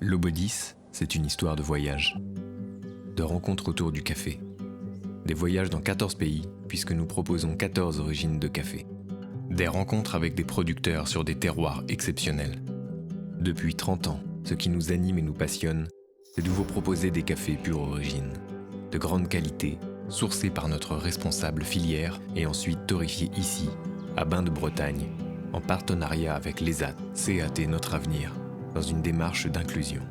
Lobodis, c'est une histoire de voyage, de rencontres autour du café, des voyages dans 14 pays, puisque nous proposons 14 origines de café, des rencontres avec des producteurs sur des terroirs exceptionnels. Depuis 30 ans, ce qui nous anime et nous passionne, c'est de vous proposer des cafés pure origine, de grande qualité, sourcés par notre responsable filière et ensuite torréfiés ici, à Bain de Bretagne, en partenariat avec l'ESAT, CAT Notre Avenir, dans une démarche d'inclusion.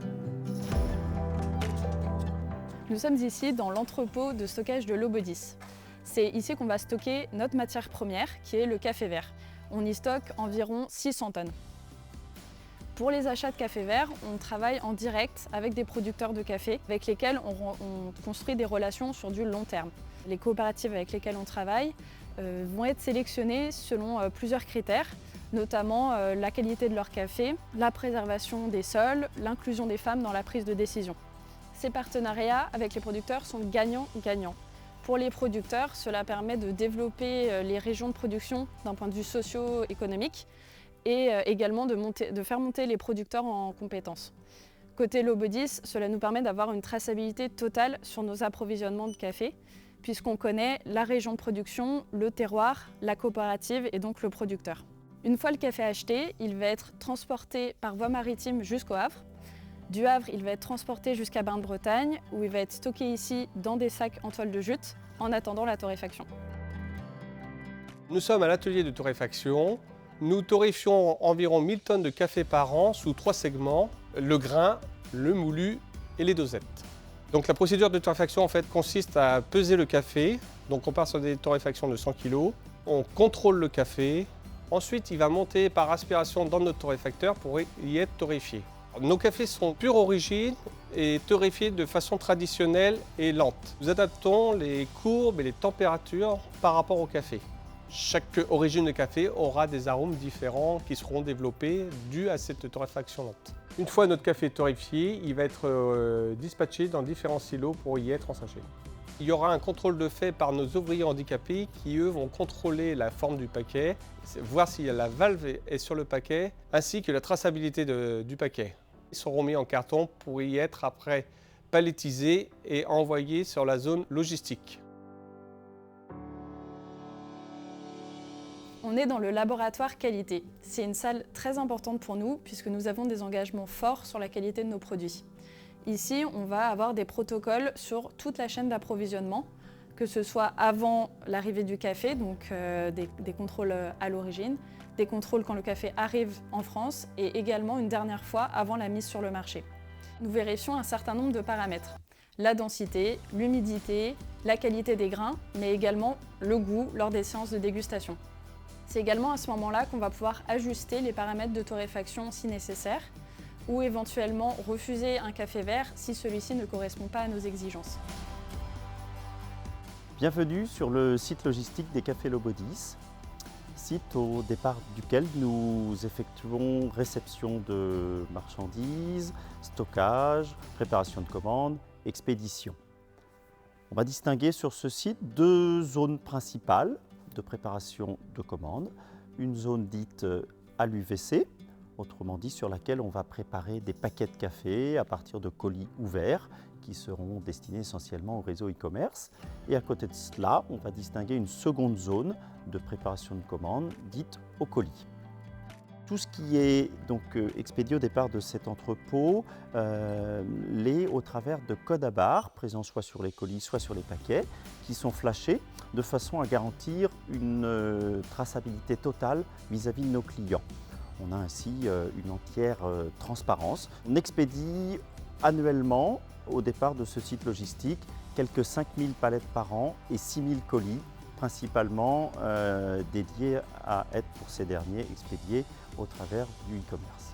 Nous sommes ici dans l'entrepôt de stockage de Lobodis. C'est ici qu'on va stocker notre matière première, qui est le café vert. On y stocke environ 600 tonnes. Pour les achats de café vert, on travaille en direct avec des producteurs de café avec lesquels on construit des relations sur du long terme. Les coopératives avec lesquelles on travaille vont être sélectionnées selon plusieurs critères, notamment la qualité de leur café, la préservation des sols, l'inclusion des femmes dans la prise de décision. Ces partenariats avec les producteurs sont gagnants-gagnants. Pour les producteurs, cela permet de développer les régions de production d'un point de vue socio-économique et également de faire monter les producteurs en compétences. Côté Lobodis, cela nous permet d'avoir une traçabilité totale sur nos approvisionnements de café, puisqu'on connaît la région de production, le terroir, la coopérative et donc le producteur. Une fois le café acheté, il va être transporté par voie maritime jusqu'au Havre. Du Havre, il va être transporté jusqu'à Bain de Bretagne, où il va être stocké ici dans des sacs en toile de jute, en attendant la torréfaction. Nous sommes à l'atelier de torréfaction. Nous torréfions environ 1000 tonnes de café par an sous 3 segments, le grain, le moulu et les dosettes. Donc la procédure de torréfaction en fait, consiste à peser le café. Donc on part sur des torréfactions de 100 kg. On contrôle le café. Ensuite, il va monter par aspiration dans notre torréfacteur pour y être torréfié. Nos cafés sont pure origine et torréfiés de façon traditionnelle et lente. Nous adaptons les courbes et les températures par rapport au café. Chaque origine de café aura des arômes différents qui seront développés dus à cette torréfaction lente. Une fois notre café torréfié, il va être dispatché dans différents silos pour y être ensachés. Il y aura un contrôle de fait par nos ouvriers handicapés qui, eux, vont contrôler la forme du paquet, voir si la valve est sur le paquet, ainsi que la traçabilité du paquet. Ils seront mis en carton pour y être après palettisés et envoyés sur la zone logistique. On est dans le laboratoire qualité. C'est une salle très importante pour nous puisque nous avons des engagements forts sur la qualité de nos produits. Ici, on va avoir des protocoles sur toute la chaîne d'approvisionnement, que ce soit avant l'arrivée du café, donc des contrôles à l'origine, des contrôles quand le café arrive en France et également une dernière fois avant la mise sur le marché. Nous vérifions un certain nombre de paramètres. La densité, l'humidité, la qualité des grains, mais également le goût lors des séances de dégustation. C'est également à ce moment-là qu'on va pouvoir ajuster les paramètres de torréfaction si nécessaire ou éventuellement refuser un café vert si celui-ci ne correspond pas à nos exigences. Bienvenue sur le site logistique des cafés Lobodis, site au départ duquel nous effectuons réception de marchandises, stockage, préparation de commandes, expédition. On va distinguer sur ce site 2 zones principales de préparation de commandes. Une zone dite à l'UVC, autrement dit sur laquelle on va préparer des paquets de café à partir de colis ouverts qui seront destinés essentiellement au réseau e-commerce. Et à côté de cela, on va distinguer une seconde zone de préparation de commandes dite au colis. Tout ce qui est donc expédié au départ de cet entrepôt l'est au travers de codes à barres présents soit sur les colis, soit sur les paquets, qui sont flashés de façon à garantir une traçabilité totale vis-à-vis de nos clients. On a ainsi une entière transparence. On expédie annuellement, au départ de ce site logistique, quelques 5000 palettes par an et 6000 colis, principalement dédiés à être pour ces derniers expédiés au travers du e-commerce.